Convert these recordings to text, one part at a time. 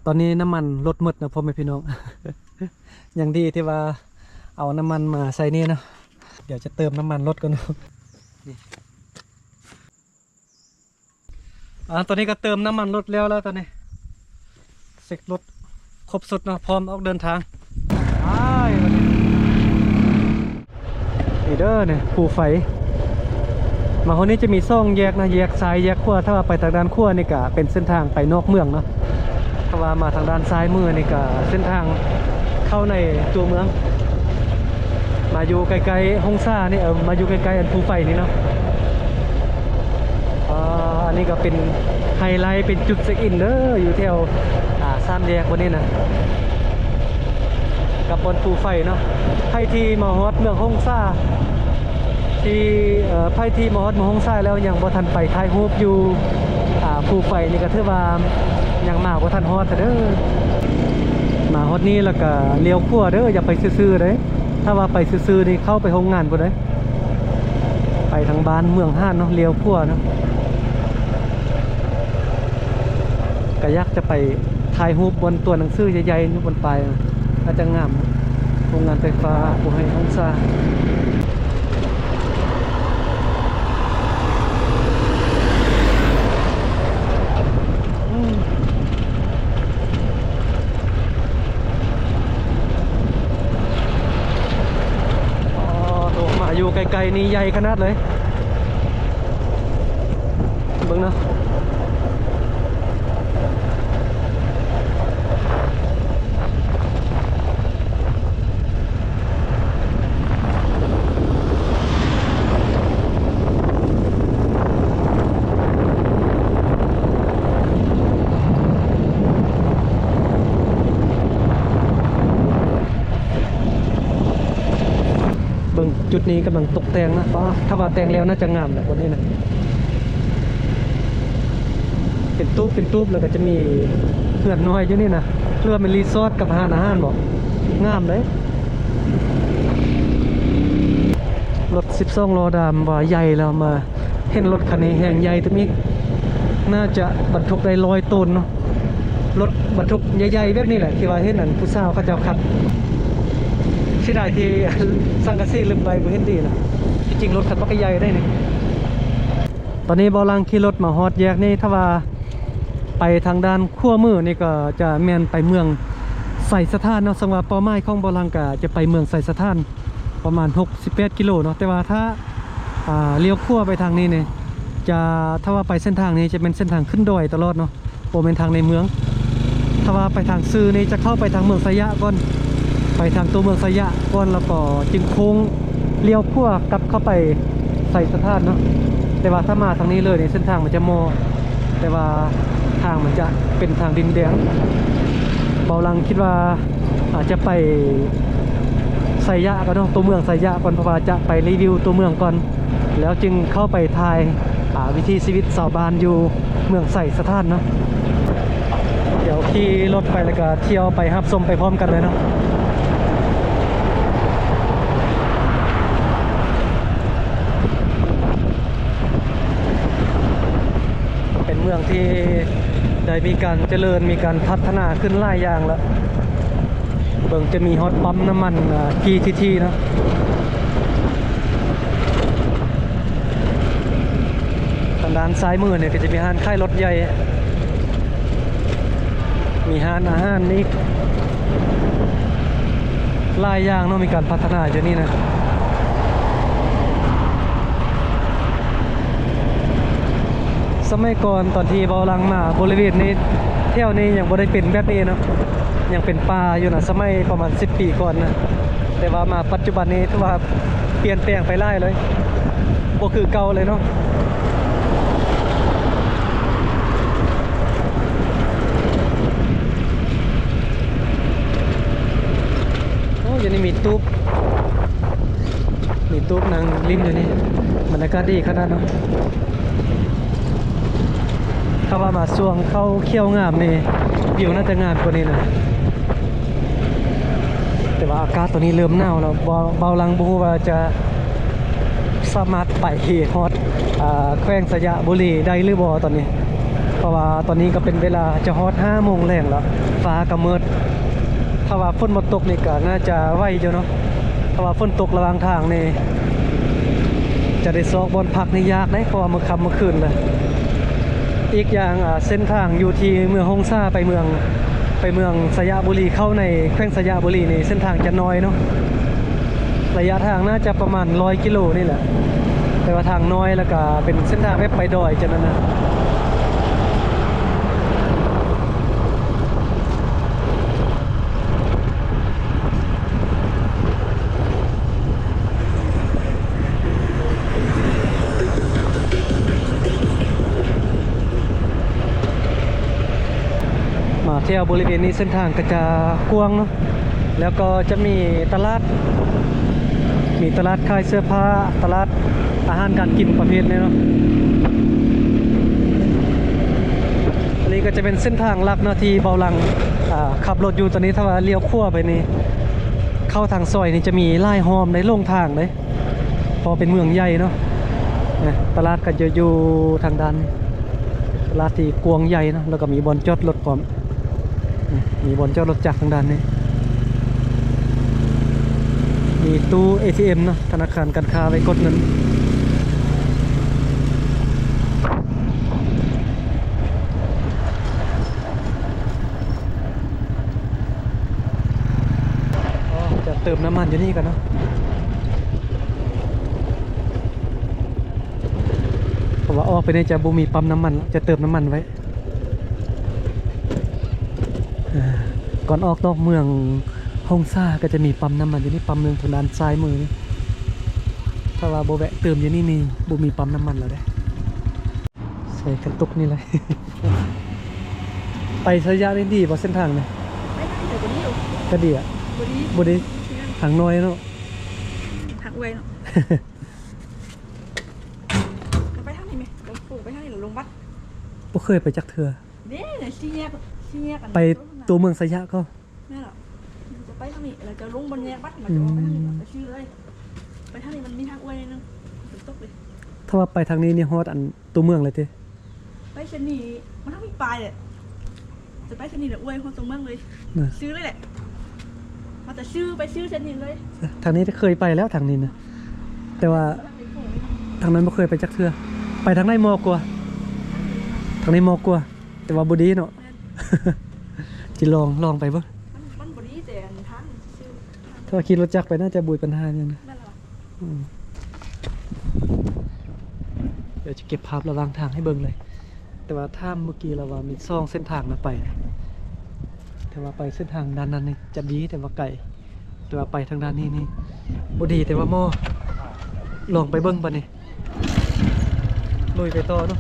ตอนนี้น้ำมันลดหมดนะพ่อแม่พี่น้อง อย่างดีที่ว่าเอาน้ำมันมาใส่นี่นะเดี๋ยวจะเติมน้ำมันรถกันนี่ตอนนี้ก็เติมน้ำมันรถแล้วตอนนี้เสร็จรถครบสุดนะพร้อมออกเดินทางนี่เด้อเนี่ยภูไฟมาคนนี้จะมีซ่องแยกนะแยกซ้ายแยกขวาถ้าว่าไปทางด้านขวานี่ก็เป็นเส้นทางไปนอกเมืองเนาะถ้าว่ามาทางด้านซ้ายมือนี่ก็เส้นทางเข้าในตัวเมืองมาอยู่ไกลๆฮ่องซ่านี่มาอยู่ไกลๆอันภูไฟนี่เนาะอันนี้ก็เป็นไฮไลท์เป็นจุดเช็คอินเด้ออยู่แถวสามแยกวันนี้นะกับบนภูไฟเนาะไพทีมาฮอดเมืองฮ่องซ่าที่ไพทีมาฮอดเมืองฮ่องซ่าแล้วยังบ่ทันไปถ่ายรูปอยู่ภูไฟนี่ก็ถือว่ายังมาบ่ทันฮอดเด้อมาฮอดนี้แล้วก็เลี้ยวขวาเด้ออย่าไปซื่อๆเด้ถ้าว่าไปซื่อๆนี่เข้าไปโรงงานบ่ได้ไปทางบ้านเมืองห้านเนาะเลี้ยวขวาเนาะก็อยากจะไปถ่ายรูปบนตัวหนังสือใหญ่ๆอยู่บนปลายอาจจะงามโรงงานไฟฟ้าภูไฟฮ่องซ่าอยู่ไกลๆนี่ใหญ่ขนาดเลยเบิ่งเนาะจุดนี้กำลังตกแต่งนะถ้าว่าแต่งแล้วน่าจะงามแหละวันนี้นะเป็นตู้แล้วก็จะมีเขื่อนน้อยอยู่นี่นะเรือเป็นรีสอร์ทกับอาหารบอกงามเลยรถ12ล้อดำว่าใหญ่แล้วมาเห็นรถคันนี้แห่งใหญ่ตัวนี้น่าจะบรรทุกได้100 ตันเนาะรถบรรทุกใหญ่ๆแบบนี้แหละที่ว่าเห็นนั่นผู้สาวเขาจะขับที่ได้ที่สังกะสีลืมไปบ่เห็นดีนะจริงๆรถคันปักใหญ่ได้นี่ตอนนี้บอลังขี่รถมาฮอดแยกนี่ถ้าว่าไปทางด้านขั้วมือนี่ก็จะแม่นไปเมืองไสสถานเนาะสังว่าเป้าหมายของบอลังก็จะไปเมืองไสสถานประมาณ68 กิโลเนาะแต่ว่าถ้าเลี้ยวขั้วไปทางนี้เนี่ยจะถ้าว่าไปเส้นทางนี้จะเป็นเส้นทางขึ้นดอยตลอดเนาะโอเป็นทางในเมืองถ้าว่าไปทางซื่อนี่จะเข้าไปทางเมืองสยะก่อนไปทางตัวเมืองสยะก่อนแล้วก็จึงโค้งเลี้ยวขั้วกลับเข้าไปไสสถานเนาะแต่ว่าถ้ามาทางนี้เลยในเส้นทางมันจะมอแต่ว่าทางมันจะเป็นทางดินแดงเบาลังคิดว่าอาจจะไปไสยะก็ต้องตัวเมืองไสยะก่อนเพราะว่าจะไปรีวิวตัวเมืองก่อนแล้วจึงเข้าไปถ่ายวิถีชีวิตชาวบ้านอยู่เมืองไสสถานเนาะเดี๋ยวขี่รถไปแล้วก็เที่ยวไปรับชมไปพร้อมกันเลยเนาะเมืองที่ได้มีการเจริญมีการพัฒนาขึ้นหลายอย่างแล้วเบิ่งจะมีฮอตปั๊มน้ำมันPTT เนาะทางด้านซ้ายมือเนี่ยก็จะมีห้างค่ายรถใหญ่มีห้างอาหารนี่หลายอย่างเนาะมีการพัฒนาอยู่นี่นะสมัยก่อนตอนที่เบาลังมาบริเวณนี้เที่ยวนี้ยังบ่ได้เป็นแบบนี้เนาะยังเป็นป่าอยู่นะสมัยประมาณ10 ปีก่อนนะแต่ว่ามาปัจจุบันนี้ถือว่าเปลี่ยนแปลงไปหลายเลยบ่คือเก่าเลยเนาะโอ้ยนี่มีตู้นั่งริมอยู่นี่บรรยากาศดีขนาดเนาะถ้าว่ามาช่วงเข้าเขี้ยวงามนี่วิวน่าจะงามกว่านี้นะแต่ว่าอากาศตอนนี้เริ่มหนาวแล้วเบาลังบูว่าจะสามารถไปฮอดแขวงสยะบุรีได้หรือบ่ตอนนี้ เพราะว่าตอนนี้ก็เป็นเวลาจะฮอด5 โมงแรงแล้วฟ้าก็มืดถ้าว่าฝนมาตกนี่ก็น่าจะไหวอยู่เนาะเพราะว่าฝนตกระหว่างทางนี่จะได้ซอกบอนพักนี่ยากได้เพราะว่าเมื่อค่ำเมื่อคืนเลยอีกอย่างเส้นทางอยู่ที่เมืองฮงซ่าไปเมืองสยบุรีเข้าในแขวงสยบุรีนี่เส้นทางจะน้อยเนาะระยะทางน่าจะประมาณ100 กิโลนี่แหละแต่ว่าทางน้อยแล้วก็เป็นเส้นทางแบบไปดอยจังนั้นนะมาเที่ยวบริเวณนี้เส้นทางก็จะกว้างเนาะแล้วก็จะมีตลาดขายเสื้อผ้าตลาดอาหารการกินประเภทนี้เนาะอันนี้ก็จะเป็นเส้นทางหลักเนาะที่เบาหลังขับรถอยู่ตอนนี้ถ้าว่าเลี้ยวขวาไปนี่เข้าทางซอยนี่จะมีไล่หอมในลงทางเลยพอเป็นเมืองใหญ่เนาะตลาดก็จะอยู่ทางด้านตลาดที่กว้างใหญ่เนาะแล้วก็มีบอนจอดรถพร้อมมีบอนจอดรถจากทางด้านนี้มีตู้ ATM เนาะธนาคารการค้าไว้กดเงินจะเติมน้ำมันอยู่นี่กันเนาะเพราะว่าออกไปนี่จะบูมีปั๊มน้ำมันจะเติมน้ำมันไว้ก่อนออกนอกเมืองฮงซ่าก็จะมีปั๊มน้ำมันอยู่นี่ปั๊มหนึ่งทางด้านซ้ายมือนี่ถ้าว่าโบแวะเติมอยู่นี่โบมีปั๊มน้ำมันแล้วได้ใส่กันตุกนี่เลย ไประยะนี้ดีป่ะเส้นทางเนี่ยไม่ได้เดี๋ยววันนี้อยู่ก็ดีอ่ะวันนี้ทางน้อยเนาะทางเวยเนาะไปทางนี้ไหมเราปลูกไปทางนี้หรือลงวัดบ่เคยไปจักเทื่อเนี่ยชี้แยกกันไปตัวเมืองสยะก็ไม่หรอกจะไปทางนี้เราจะลงบนแยกวัดมาจะไปทางนี้ไปชื่อเลยไปทางนี้มันมีทางอวยนึงเป็นตกเลยถ้าว่าไปทางนี้นี่ฮอดอันตัวเมืองเลยทีไปเชนีมันทั้งมีปลายเลยจะไปเชนีเนี่ยอวยคนตัวเมืองเลยซื้อเลยแหละมาแต่ชื่อไปชื่อเชนีเลยทางนี้เคยไปแล้วทางนี้นะแต่ว่าทางนั้นไม่เคยไปจักเทื่อไปทางไหนมอกว่าทางนี้มอกว่าแต่ว่าบดีเนาะจิลองไปบ่มันบดีแต่ทางถ้าขี่รถจักรไปน่าจะบุยปัญหาอย่างนะเดี๋ยวจะเก็บภาพระหว่างทางให้เบิ่งเลยแต่ว่าถ้าเมื่อกี้เราว่ามีซ่องเส้นทางนะไปแต่ว่าไปเส้นทางด้านนั้นนี่จะดีแต่ว่าไกลแต่ว่าไปทางด้านนี้นี่บดีแต่ว่าหม้อลองไปเบิ่งป่ะนี่ลุยไปต่อเนาะ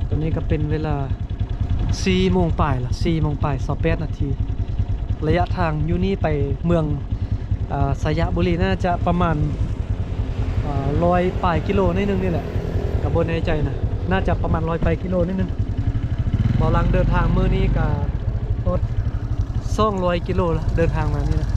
ตอนนี้ก็เป็นเวลา4 โมงปลายละ4 โมงปลาย28 นาทีระยะทางอยู่นี่ไปเมืองสยบุรีน่าจะประมาณ100 ปลายกิโลนิดนึงนี่แหละกับบนในใจนะน่าจะประมาณ100 ปลายกิโลนิดนึงบอลังเดินทางมื้อนี้กับรถ200 กิโลละเดินทางมานี่นะ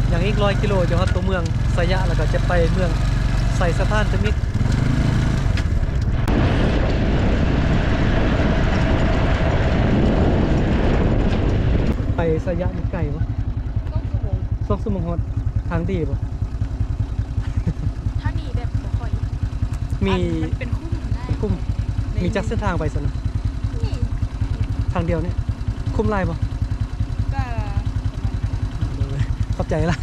อย่างอีก100 กิโลจะฮอดตัวเมืองสยะแล้วก็จะไปเมืองใส่สะพานตะมิกไปสยะมีไก่ปะ2 ชั่วโมงฮอดทางดีปะถ้ามีแบบค่อยมีเป็นคุ้มมีจักเส้นทางไปสินะทางเดียวเนี่ยคุ้มไล่ปะก็ขอบใจละ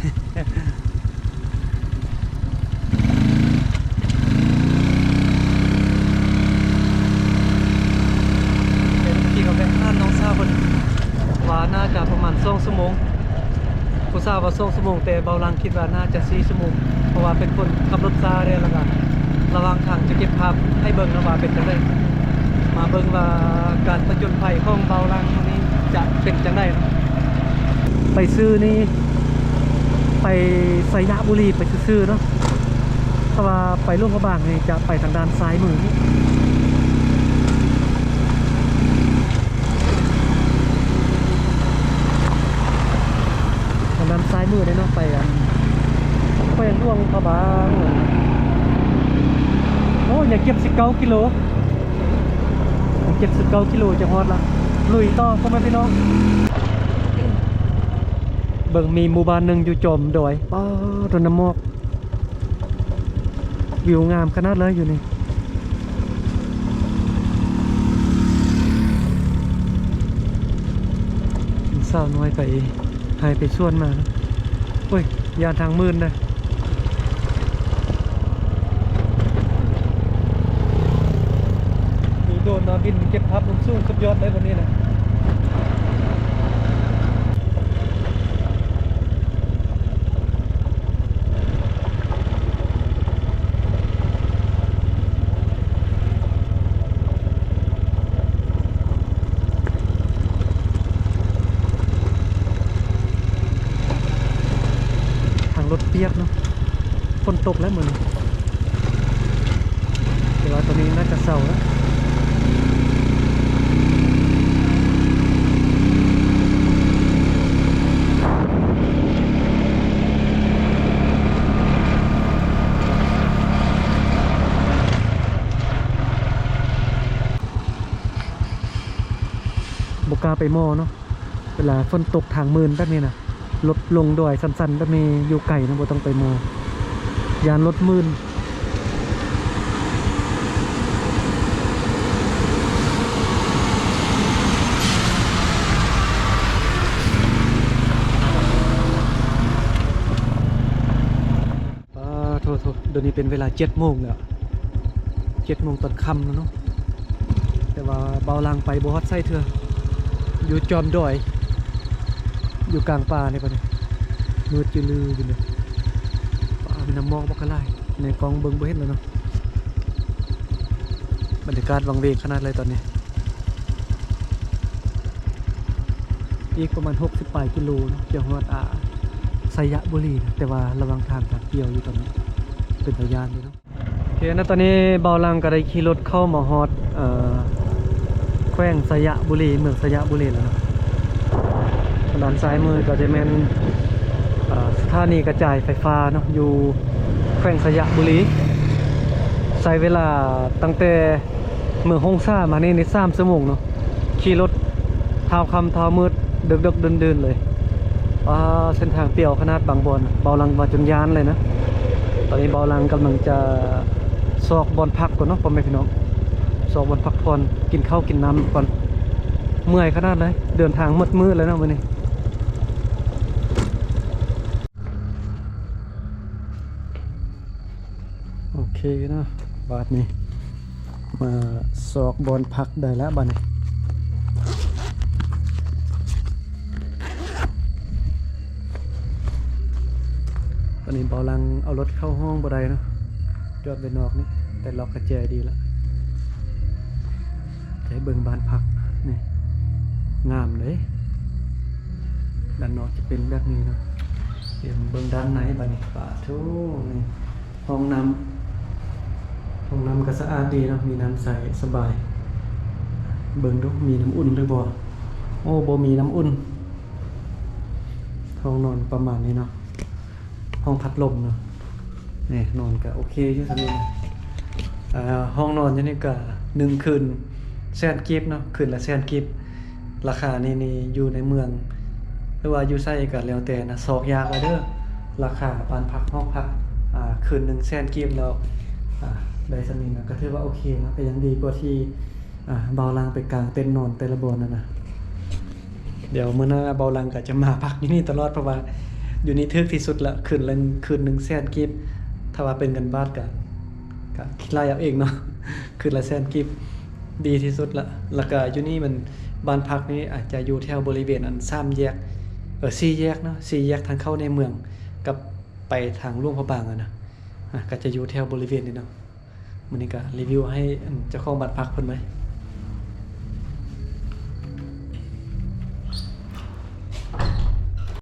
ที่เขาแวะท่านน้องทราบว่าน่าจะประมาณ2 ชั่วโมงผู้ทราบว่า2 ชั่วโมงแต่เบาลังคิดว่าน่าจะ4 ชั่วโมงเพราะว่าเป็นคนขับรถซาเรียแล้วกันระวังทางจะเก็บภาพให้เบิ่งนะว่าเป็นจังไดมาเบิ่งว่าการผจญภัยของเบาลังนี้จะเป็นจังไดเนาะไปซื้อนี่ไปสยบุรีไปซื้อเนาะถ้าว่าไปร่วมพระบางนี่จะไปทางด้านซ้ายมือนี่ทางด้านซ้ายมือได้เนาะไปร่วมพระบาง 79กิโล79กิโลจะฮอดละลุยต่อพ่อแม่พี่น้องเบิ่งมีหมู่บ้านหนึงอยู่จอมดอยป้าต้นน้ำหมอกวิวงามขนาดเลยอยู่นี่สาวน้อยไปให้ไปส่วนมานะโอ้ยยานทางมืนเลยดูโดนมาบินเก็บภาพมุมสูงสุดยอดได้วันนี้นะรถเปียกเนาะฝนตกแล้วเหมือนแต่ว่าตอนนี้น่าจะเศร้าแล้วบกล้าไปมอเนาะเวลาฝนตกทางมืนแบบนี้นะรถลงดอยสั้นๆแบบนี้อยู่ไก่นะบ่ต้องไปมอยานรถมืนโทษเดี๋ยวนี้เป็นเวลา7 โมงแล้ว7 โมงตอนค่ำแล้วเนาะแต่ว่าเบาลังไปบ่ฮอดไส้เถื่ออยู่จอมดอยอยู่กลางป่าเนี่ยปะเนี่ยมืดจืลืออยู่เลยป่าเป็นน้ำมองบักกะไลในกองเบิ้งบ่เห็นแล้วเนาะบรรยากาศวังเวงขนาดเลยตอนนี้อีกประมาณ68 กิโลเนาะจะฮอดไซยะบุรีนะแต่ว่าระวังทางเกี่ยวอยู่ตอนนี้เป็นพยานอยู่เนาะโอเคนะตอนนี้เบาลังก็ได้ขี่รถเข้ามาฮอดแขวงไซยะบุรีเมืองไซยะบุรีแล้วเนาะด้านซ้ายมือก็จะเป็นสถานีกระจายไฟฟ้าเนาะอยู่แขวงสยบุรีใช้เวลาตั้งแต่เมืองฮงซ่ามานี่ใน3 ชั่วโมงเนาะขี่รถเท้าค่ำเท้ามืดดึกเดินเลยเส้นทางเปี่ยวขนาดบางบอนเบาลังมาจนยานเลยนะตอนนี้เบาลังกำลังจะซอกบอนพักก่อนเนาะพ่อแม่พี่น้องซอกบอนพักผ่อนกินข้าวกินน้ำก่อนเมื่อยขนาดเลยเดินทางมืดเลยนะวันนี้โอเคนะบาทนี้มาสอกบอลพักได้แล้วบาทนี้ตอนนี้เบาลังเอารถเข้าห้องบ่ได้เนาะจอดไปนอกนี่แต่ล็อกกระแจดีแล้วจะให้เบิ่งบ้านพักนี่งามเลยด้านนอกจะเป็นแบบนี้เนาะเดี๋ยวเบิ่งด้านในบาดนี้ป่าทูนี่ห้องน้ำก็สะอาดดีเนาะมีน้ำใสสบายเบิ่งดูมีน้ำอุ่นหรือบ่โอ้บ่มีน้ำอุ่นห้องนอนประมาณนี้เนาะห้องพัดลมเนาะนี่นอนก็โอเคอยู่ซั่นนี่ห้องนอนอยู่นี่ก็1 คืน100,000 เนาะคืนละ100,000 ราคานี่อยู่ในเมืองหรือว่าอยู่ไสก็แล้วแต่นะซอกยากเด้อราคาบ้านพักห้องพักคืน100,000 แล้วได้สนิทนะก็ถือว่าโอเคนะก็ยังดีกว่าที่เบาลังไปกลางเต็นท์นอนแต่ละบนนะเดี๋ยวมื้อหน้าเบาลังก็จะมาพักอยู่นี่ตลอดเพราะว่าอยู่นี่ทึกที่สุดละคืน100,000 ถ้าว่าเป็นเงินบาทก็คิดรายเอาเองเนาะคืนละ100,000 ดีที่สุดละแล้วก็อยู่นี่มันบ้านพักนี้อาจจะอยู่แถวบริเวณอัน3 แยก4 แยกเนาะ4 แยกทางเข้าในเมืองกับไปทางหลวงพระบางนะก็จะอยู่แถวบริเวณนี้เนาะมื้อนี้ก็รีวิวให้เจ้าของบ้านพักเพิ่นไว้